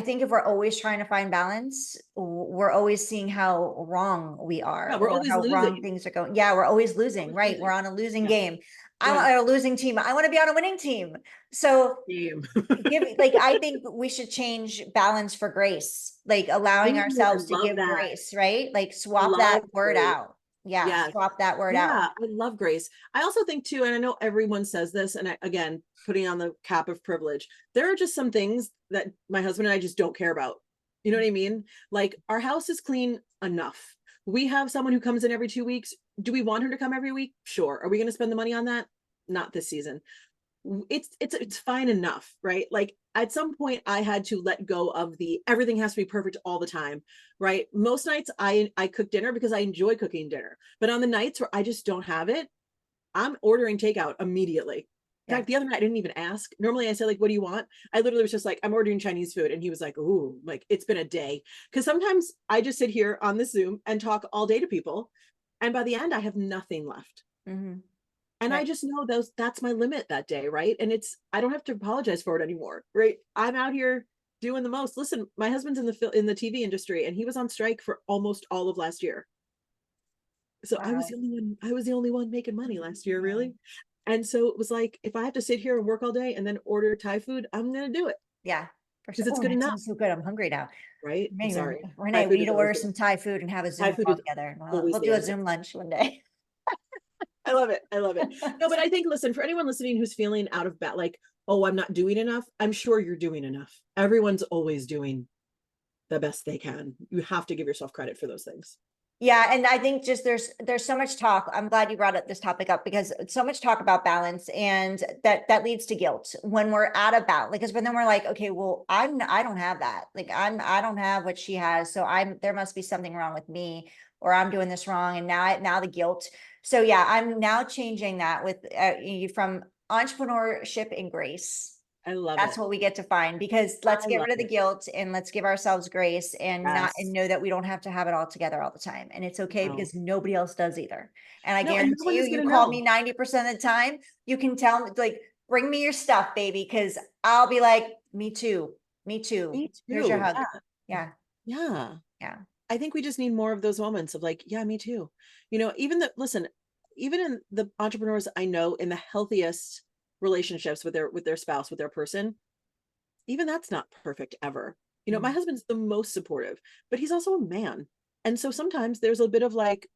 Speaker 1: think if we're always trying to find balance, we're always seeing how wrong we are
Speaker 2: Yeah, we're
Speaker 1: or
Speaker 2: always
Speaker 1: how wrong
Speaker 2: losing.
Speaker 1: things are going. Yeah, we're always losing,
Speaker 2: Always
Speaker 1: right? We're
Speaker 2: losing.
Speaker 1: on a losing
Speaker 2: Yeah.
Speaker 1: game. I'm
Speaker 2: Yeah.
Speaker 1: on a losing team. I want to be on a winning team. So
Speaker 2: Same.
Speaker 1: I think we should change balance for grace, like allowing
Speaker 2: Ooh, I
Speaker 1: ourselves to
Speaker 2: love
Speaker 1: give
Speaker 2: that.
Speaker 1: grace, right? Like
Speaker 2: I
Speaker 1: swap that
Speaker 2: love
Speaker 1: word
Speaker 2: grace.
Speaker 1: out. Yeah,
Speaker 2: Yes.
Speaker 1: swap that word out.
Speaker 2: Yeah, I love grace. I also think too, and I know everyone says this, and again, putting on the cap of privilege, there are just some things that my husband and I just don't care about. You know what I mean? Like our house is clean enough. We have someone who comes in every 2 weeks. Do we want her to come every week? Sure. Are we going to spend the money on that? Not this season. It's fine enough, right? Like at some point I had to let go of the everything has to be perfect all the time, right? Most nights I cook dinner because I enjoy cooking dinner, but on the nights where I just don't have it, I'm ordering takeout immediately. In
Speaker 1: Yeah.
Speaker 2: fact, the other night I didn't even ask. Normally I say like, what do you want? I literally was just like, I'm ordering Chinese food. And he was like, ooh, like it's been a day. Cause sometimes I just sit here on the Zoom and talk all day to people. And by the end, I have nothing left.
Speaker 1: Hmm.
Speaker 2: And I
Speaker 1: Right.
Speaker 2: just know that's my limit that day, right? And I don't have to apologize for it anymore, right? I'm out here doing the most. Listen, my husband's in the TV industry and he was on strike for almost all of last year. So
Speaker 1: Wow.
Speaker 2: I was the only one making money last year,
Speaker 1: Yeah.
Speaker 2: really. And so it was like if I have to sit here and work all day and then order Thai food, I'm gonna do it
Speaker 1: Yeah, for sure.
Speaker 2: because it's
Speaker 1: Oh,
Speaker 2: good
Speaker 1: that
Speaker 2: enough,
Speaker 1: sounds so good. I'm hungry now.
Speaker 2: right? I'm
Speaker 1: Maybe
Speaker 2: sorry. Thai
Speaker 1: Renee, we
Speaker 2: food
Speaker 1: need
Speaker 2: is
Speaker 1: to
Speaker 2: always
Speaker 1: order
Speaker 2: the
Speaker 1: some Thai food and have a
Speaker 2: Thai
Speaker 1: Zoom
Speaker 2: food
Speaker 1: call
Speaker 2: is
Speaker 1: together.
Speaker 2: always
Speaker 1: We'll
Speaker 2: the
Speaker 1: do a
Speaker 2: answer.
Speaker 1: Zoom lunch one day.
Speaker 2: I love it. I love it. No, but I think, listen, for anyone listening who's feeling out of bat, like, oh, I'm not doing enough, I'm sure you're doing enough. Everyone's always doing the best they can. You have to give yourself credit for those things.
Speaker 1: Yeah, and I think just there's so much talk. I'm glad you brought this topic up because so much talk about balance and that leads to guilt when we're out of balance. Because when then we're like, okay, well, I don't have that. Like I don't have what she has, so there must be something wrong with me or I'm doing this wrong. And now the guilt. So yeah, I'm now changing that with from entrepreneurship and grace.
Speaker 2: I love
Speaker 1: That's
Speaker 2: it.
Speaker 1: what we get to find because let's
Speaker 2: I
Speaker 1: get
Speaker 2: love
Speaker 1: rid of the
Speaker 2: it.
Speaker 1: guilt and let's give ourselves grace and not and
Speaker 2: Yes.
Speaker 1: know that we don't have to have it all together all the time. And it's okay
Speaker 2: No.
Speaker 1: because nobody else does either. And I
Speaker 2: No, and no
Speaker 1: guarantee
Speaker 2: one
Speaker 1: you,
Speaker 2: is
Speaker 1: you
Speaker 2: gonna
Speaker 1: call me
Speaker 2: know.
Speaker 1: 90% of the time, you can tell me like, bring me your stuff, baby, because I'll be like, me too. Me too.
Speaker 2: Me
Speaker 1: Here's your
Speaker 2: too.
Speaker 1: hug.
Speaker 2: Yeah.
Speaker 1: Yeah.
Speaker 2: Yeah.
Speaker 1: Yeah.
Speaker 2: I think we just need more of those moments of like, yeah, me too. Listen, even in the entrepreneurs I know in the healthiest relationships with their spouse, with their person, even that's not perfect ever. My
Speaker 1: Mm.
Speaker 2: husband's the most supportive, but he's also a man. And so sometimes there's a bit of like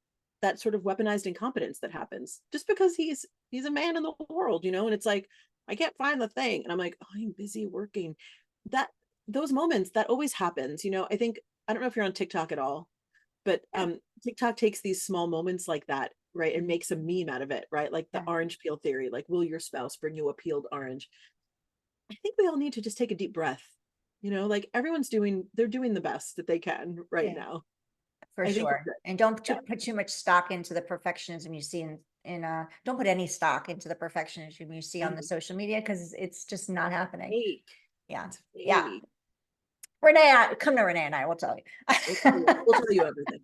Speaker 2: that sort of weaponized incompetence that happens just because he's a man in the world, and it's like, I can't find the thing. And I'm like, oh, I'm busy working. That those moments that always happens, I think I don't know if you're on TikTok at all, but
Speaker 1: Yeah.
Speaker 2: TikTok takes these small moments like that, right, and makes a meme out of it, right? Like the
Speaker 1: Yeah.
Speaker 2: orange peel theory, like, will your spouse bring you a peeled orange? I think we all need to just take a deep breath. Like they're doing the best that they can right
Speaker 1: Yeah.
Speaker 2: now.
Speaker 1: For
Speaker 2: I think we're
Speaker 1: sure.
Speaker 2: good.
Speaker 1: And don't
Speaker 2: Yeah.
Speaker 1: put too much stock into the perfectionism you see don't put any stock into the perfectionism you see on the
Speaker 2: And
Speaker 1: social media, because it's just not happening.
Speaker 2: fake.
Speaker 1: Yeah.
Speaker 2: It's
Speaker 1: Yeah.
Speaker 2: fake.
Speaker 1: Come to Renee and I will tell you.
Speaker 2: We'll tell you everything.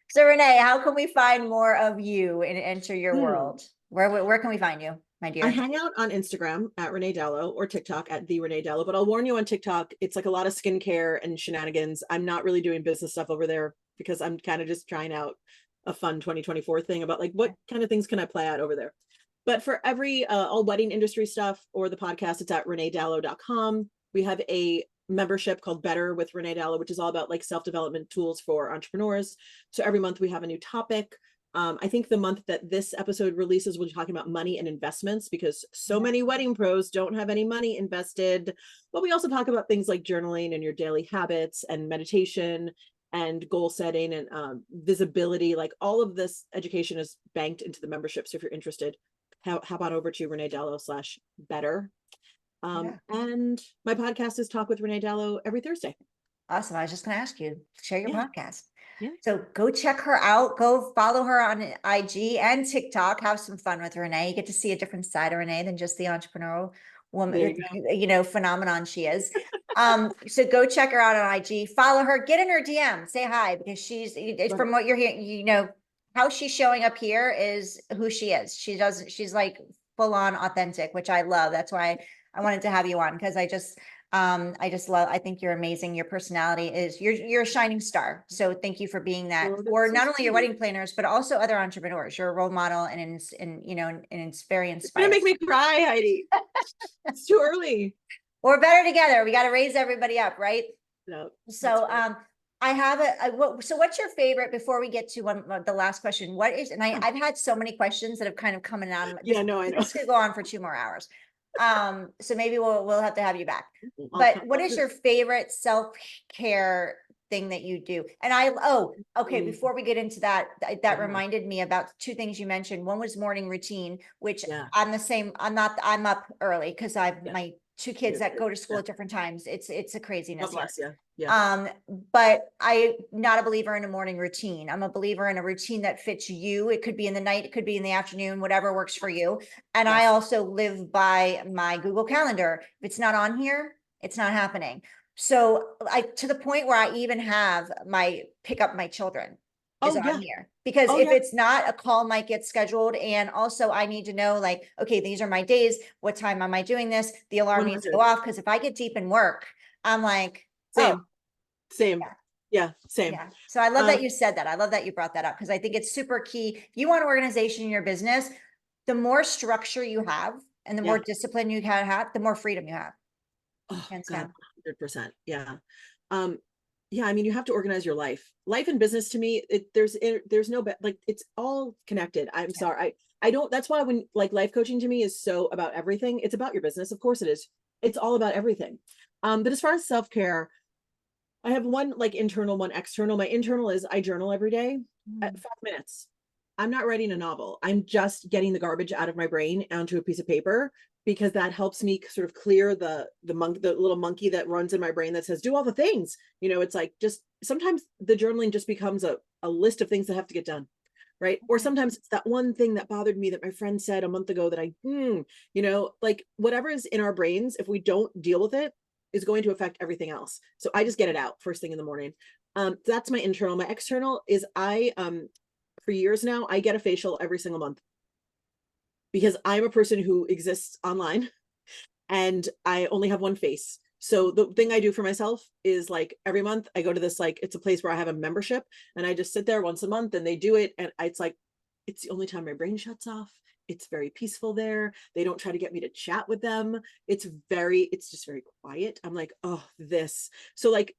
Speaker 1: So Renee, how can we find more of you and enter your
Speaker 2: Hmm.
Speaker 1: world? Where can we find you, my
Speaker 2: I
Speaker 1: dear?
Speaker 2: hang out on Instagram at Renee Dalo or TikTok at the Renee Dalo, but I'll warn you on TikTok, it's like a lot of skincare and shenanigans. I'm not really doing business stuff over there because I'm kind of just trying out a fun 2024 thing about like what kind of things can I play out over there. But for every all wedding industry stuff or the podcast, it's at reneedalo.com. We have a membership called Better with Renee Dalo, which is all about like self-development tools for entrepreneurs. So every month we have a new topic. I think the month that this episode releases, we'll be talking about money and investments because so many wedding pros don't have any money invested. But we also talk about things like journaling and your daily habits and meditation and goal setting and visibility. Like all of this education is banked into the membership. So if you're interested, hop on over to Renee Dalo/better. And my podcast is Talk with Renee Dalo every Thursday.
Speaker 1: Awesome. I was just going to ask you, share your
Speaker 2: Yeah.
Speaker 1: podcast.
Speaker 2: Yeah.
Speaker 1: So go check her out. Go follow her on IG and TikTok. Have some fun with Renee. You get to see a different side of Renee than just the entrepreneurial woman, phenomenon she is. So go check her out on IG. Follow her. Get in her DM. Say hi, because from what you're hearing, how she's showing up here is who she is. She's like full on authentic, which I love. That's why I wanted to have you on, because I just I think you're amazing. Your personality you're a shining star. So thank you for being that for not only your wedding planners, but also other entrepreneurs. You're a role model, and it's very inspiring.
Speaker 2: It's gonna make me cry, Heidi. It's too early.
Speaker 1: We're better together. We got to raise everybody up, right?
Speaker 2: No.
Speaker 1: So I have so what's your favorite, before we get to the last question, I've had so many questions that have kind of come in and out.
Speaker 2: Yeah, no, I know.
Speaker 1: This could go on for 2 more hours. So maybe we'll have to have you back. But what is your favorite self-care thing that you do? And okay, before we get into that reminded me about 2 things you mentioned. One was morning routine, which I'm the same. I'm up early because I've my 2 kids that go to school at different times. It's a craziness.
Speaker 2: God bless you. Yeah.
Speaker 1: But I'm not a believer in a morning routine. I'm a believer in a routine that fits you. It could be in the night, it could be in the afternoon, whatever works for you. And I also live by my Google Calendar. If it's not on here, it's not happening. So to the point where I even have pick up my children is on here, because if it's not, a call might get scheduled. And also I need to know, like, okay, these are my days. What time am I doing this? The alarm needs to go off, because if I get deep in work, I'm like,
Speaker 2: same. Same.
Speaker 1: So I love that you said that. I love that you brought that up, because I think it's super key. If you want organization in your business, the more structure you have and the more discipline you have, the more freedom you have.
Speaker 2: Oh, God, 100%. Yeah. Yeah, I mean, you have to organize your life. Life and business, to me, there's no like, it's all connected. I'm sorry. I don't, that's why when like life coaching to me is so about everything. It's about your business. Of course it is. It's all about everything. But as far as self-care, I have one like internal, one external. My internal is I journal every day at 5 minutes. I'm not writing a novel. I'm just getting the garbage out of my brain onto a piece of paper, because that helps me sort of clear the little monkey that runs in my brain that says, do all the things. It's like, just sometimes the journaling just becomes a list of things that have to get done. Right. Or sometimes it's that one thing that bothered me that my friend said a month ago that like whatever is in our brains, if we don't deal with it, is going to affect everything else. So I just get it out first thing in the morning. That's my internal. My external is for years now, I get a facial every single month, because I'm a person who exists online and I only have one face. So the thing I do for myself is like every month I go to this, like, it's a place where I have a membership and I just sit there once a month and they do it. And it's like, it's the only time my brain shuts off. It's very peaceful there. They don't try to get me to chat with them. It's just very quiet. I'm like, oh, this. So like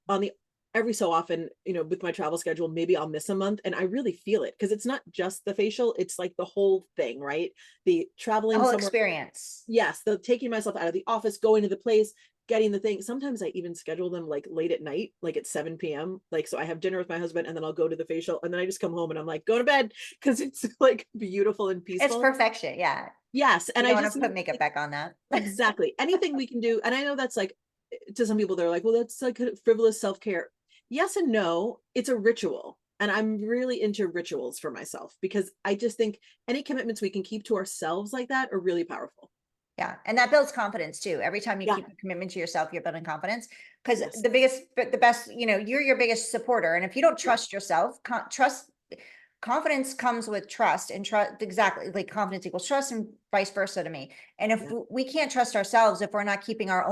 Speaker 2: every so often, with my travel schedule, maybe I'll miss a month and I really feel it, because it's not just the facial, it's like the whole thing, right? The traveling,
Speaker 1: the whole experience.
Speaker 2: Yes. The taking myself out of the office, going to the place, getting the thing. Sometimes I even schedule them like late at night, like at 7 p.m. Like, so I have dinner with my husband and then I'll go to the facial and then I just come home and I'm like, go to bed, because it's like beautiful and peaceful.
Speaker 1: It's perfection. Yeah.
Speaker 2: Yes. And
Speaker 1: I just put makeup back on that.
Speaker 2: Exactly. Anything we can do. And I know that's like, to some people, they're like, well, that's like a frivolous self-care. Yes and no. It's a ritual. And I'm really into rituals for myself because I just think any commitments we can keep to ourselves like that are really powerful.
Speaker 1: Yeah. And that builds confidence too. Every time you
Speaker 2: Yeah.
Speaker 1: keep a commitment to yourself, you're building confidence because
Speaker 2: Yes.
Speaker 1: the best, you're your biggest supporter. And if you don't
Speaker 2: Yeah.
Speaker 1: trust yourself, confidence comes with trust, and trust, exactly, like confidence equals trust and vice versa to me. And if
Speaker 2: Yeah.
Speaker 1: we can't trust ourselves, if we're not keeping our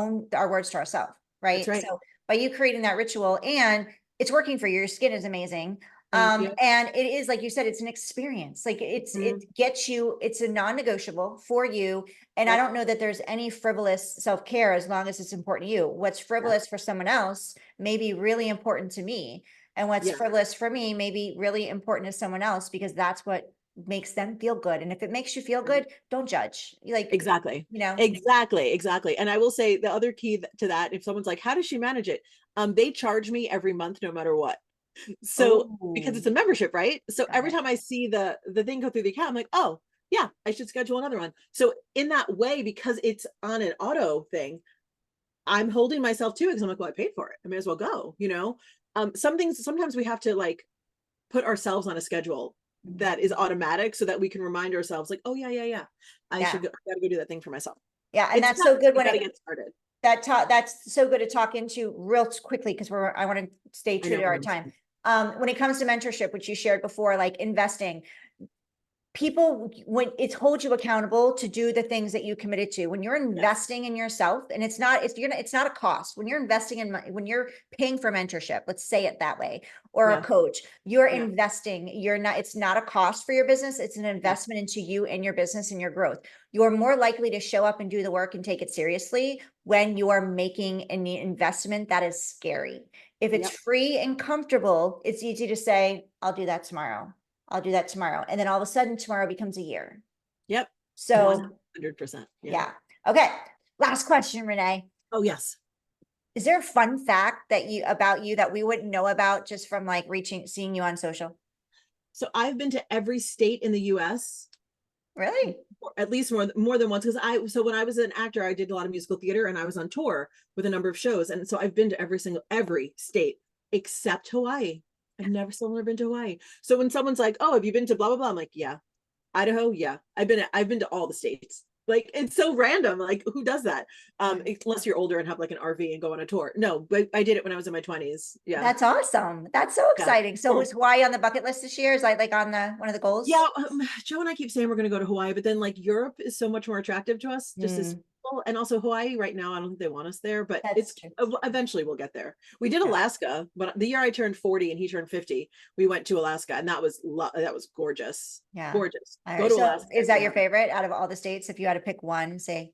Speaker 1: words to ourselves,
Speaker 2: That's
Speaker 1: right?
Speaker 2: right.
Speaker 1: So by you creating that ritual, and it's working for you, your skin is amazing.
Speaker 2: Thank you.
Speaker 1: And it is, like you said, it's an experience. Like
Speaker 2: Mhm.
Speaker 1: it gets you, it's a non-negotiable for you. And I
Speaker 2: Yep.
Speaker 1: don't know that there's any frivolous self-care as long as it's important to you. What's
Speaker 2: Yeah.
Speaker 1: frivolous for someone else may be really important to me. And what's
Speaker 2: Yeah.
Speaker 1: frivolous for me may be really important to someone else because that's what makes them feel good. And if it makes you feel
Speaker 2: Right.
Speaker 1: good, don't judge. Like,
Speaker 2: Exactly.
Speaker 1: you know,
Speaker 2: Exactly. Exactly. And I will say the other key to that, if someone's like, how does she manage it? They charge me every month, no matter what. So because
Speaker 1: oh,
Speaker 2: it's a membership, right? So
Speaker 1: got
Speaker 2: every
Speaker 1: it.
Speaker 2: time I see the thing go through the account, I'm like, oh yeah, I should schedule another one. So in that way, because it's on an auto thing, I'm holding myself to it because I'm like, well, I paid for it. I may as well go, you know? Some things sometimes we have to like put ourselves on a schedule that is
Speaker 1: Mhm.
Speaker 2: automatic so that we can remind ourselves, like, oh yeah, yeah, yeah.
Speaker 1: Yeah.
Speaker 2: I gotta go do that thing for myself.
Speaker 1: Yeah. And
Speaker 2: It's
Speaker 1: that's
Speaker 2: tough,
Speaker 1: so good
Speaker 2: you
Speaker 1: when
Speaker 2: gotta
Speaker 1: it,
Speaker 2: get started.
Speaker 1: that's so good to talk into real quickly because I want to stay
Speaker 2: I
Speaker 1: true
Speaker 2: know
Speaker 1: to
Speaker 2: we're
Speaker 1: our
Speaker 2: almost
Speaker 1: time.
Speaker 2: done.
Speaker 1: When it comes to mentorship, which you shared before, like investing, people, when it holds you accountable to do the things that you committed to, when you're
Speaker 2: Yeah,
Speaker 1: investing in yourself, and it's not a cost when you're investing in when you're paying for mentorship, let's say it that way, or a
Speaker 2: yeah,
Speaker 1: coach, you're
Speaker 2: yeah,
Speaker 1: investing. You're not, it's not a cost for your business, it's an
Speaker 2: yeah,
Speaker 1: investment into you and your business and your growth. You're more likely to show up and do the work and take it seriously when you are making an investment that is scary. If it's
Speaker 2: yep,
Speaker 1: free and comfortable, it's easy to say, I'll do that tomorrow. I'll do that tomorrow. And then all of a sudden tomorrow becomes a year.
Speaker 2: yep.
Speaker 1: So
Speaker 2: 100%. Yeah.
Speaker 1: yeah. Okay. Last question, Renee.
Speaker 2: Oh yes.
Speaker 1: Is there a fun fact about you that we wouldn't know about just from like seeing you on social?
Speaker 2: So I've been to every state in the US
Speaker 1: Really?
Speaker 2: at least more than once, because so when I was an actor, I did a lot of musical theater and I was on tour with a number of shows. And so I've been to every state except Hawaii. I've never been to Hawaii. So when someone's like, "Oh, have you been to blah blah blah?" I'm like, "Yeah." Idaho, yeah. I've been to all the states. Like it's so random. Like who does that?
Speaker 1: Yeah.
Speaker 2: Unless you're older and have like an RV and go on a tour. No, but I did it when I was in my 20s. Yeah.
Speaker 1: That's awesome. That's so
Speaker 2: Yeah.
Speaker 1: exciting. So was Hawaii on the bucket list this year? Is that like on the one of the
Speaker 2: Yeah,
Speaker 1: goals?
Speaker 2: Joe and I keep saying we're going to go to Hawaii, but then like Europe is so much more attractive to us, just as
Speaker 1: Mm,
Speaker 2: people. And also Hawaii right now, I don't think they want us there, but
Speaker 1: that's
Speaker 2: it's
Speaker 1: true.
Speaker 2: eventually we'll get there. We did
Speaker 1: Yeah.
Speaker 2: Alaska, but the year I turned 40 and he turned 50, we went to Alaska, and that was gorgeous,
Speaker 1: Yeah.
Speaker 2: gorgeous.
Speaker 1: All
Speaker 2: Go
Speaker 1: right.
Speaker 2: to
Speaker 1: So
Speaker 2: Alaska
Speaker 1: is
Speaker 2: if
Speaker 1: that
Speaker 2: you
Speaker 1: your
Speaker 2: haven't.
Speaker 1: favorite out of all the states? If you had to pick one, say,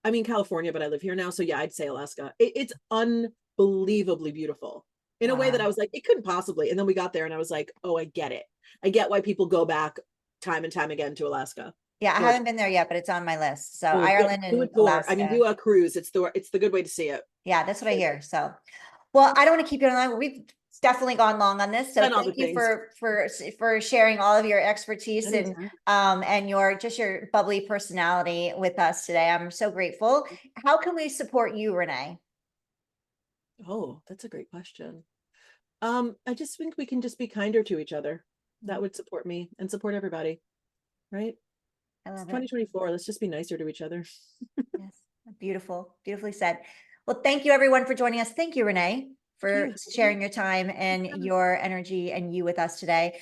Speaker 2: I mean California, but I live here now, so yeah, I'd say Alaska. It's unbelievably beautiful in a way that I
Speaker 1: wow.
Speaker 2: was like, it couldn't possibly. And then we got there, and I was like, oh, I get it. I get why people go back time and time again to Alaska.
Speaker 1: Yeah, I
Speaker 2: Gorgeous.
Speaker 1: haven't been there yet, but it's on my list. So
Speaker 2: Oh,
Speaker 1: Ireland
Speaker 2: do a
Speaker 1: and
Speaker 2: tour. I mean,
Speaker 1: Alaska.
Speaker 2: do a cruise. It's the good way to see it.
Speaker 1: Yeah, that's what I hear. So, well, I don't want to keep you on long. We've definitely gone long on this. So
Speaker 2: Done all the
Speaker 1: thank you
Speaker 2: things.
Speaker 1: for sharing all of your expertise
Speaker 2: Anytime.
Speaker 1: and your bubbly personality with us today. I'm so grateful. How can we support you, Renee?
Speaker 2: Oh, that's a great question. I just think we can just be kinder to each other. That
Speaker 1: Mm,
Speaker 2: would support me and support everybody, right?
Speaker 1: I
Speaker 2: It's
Speaker 1: love it.
Speaker 2: 2024. Let's just be nicer to each other.
Speaker 1: Yes. Beautiful, beautifully said. Well, thank you everyone for joining us. Thank you, Renee,
Speaker 2: Thank
Speaker 1: for
Speaker 2: you.
Speaker 1: sharing your time and your energy and you with us today.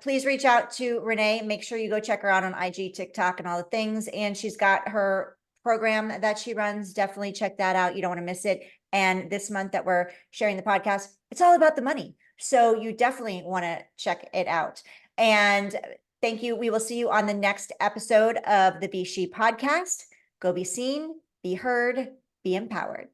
Speaker 1: Please reach out to Renee. Make sure you go check her out on IG, TikTok, and all the things. And she's got her program that she runs. Definitely check that out. You don't want to miss it. And this month that we're sharing the podcast, it's all about the money. So you definitely want to check it out. And thank you. We will see you on the next episode of the Be She podcast. Go be seen, be heard, be empowered.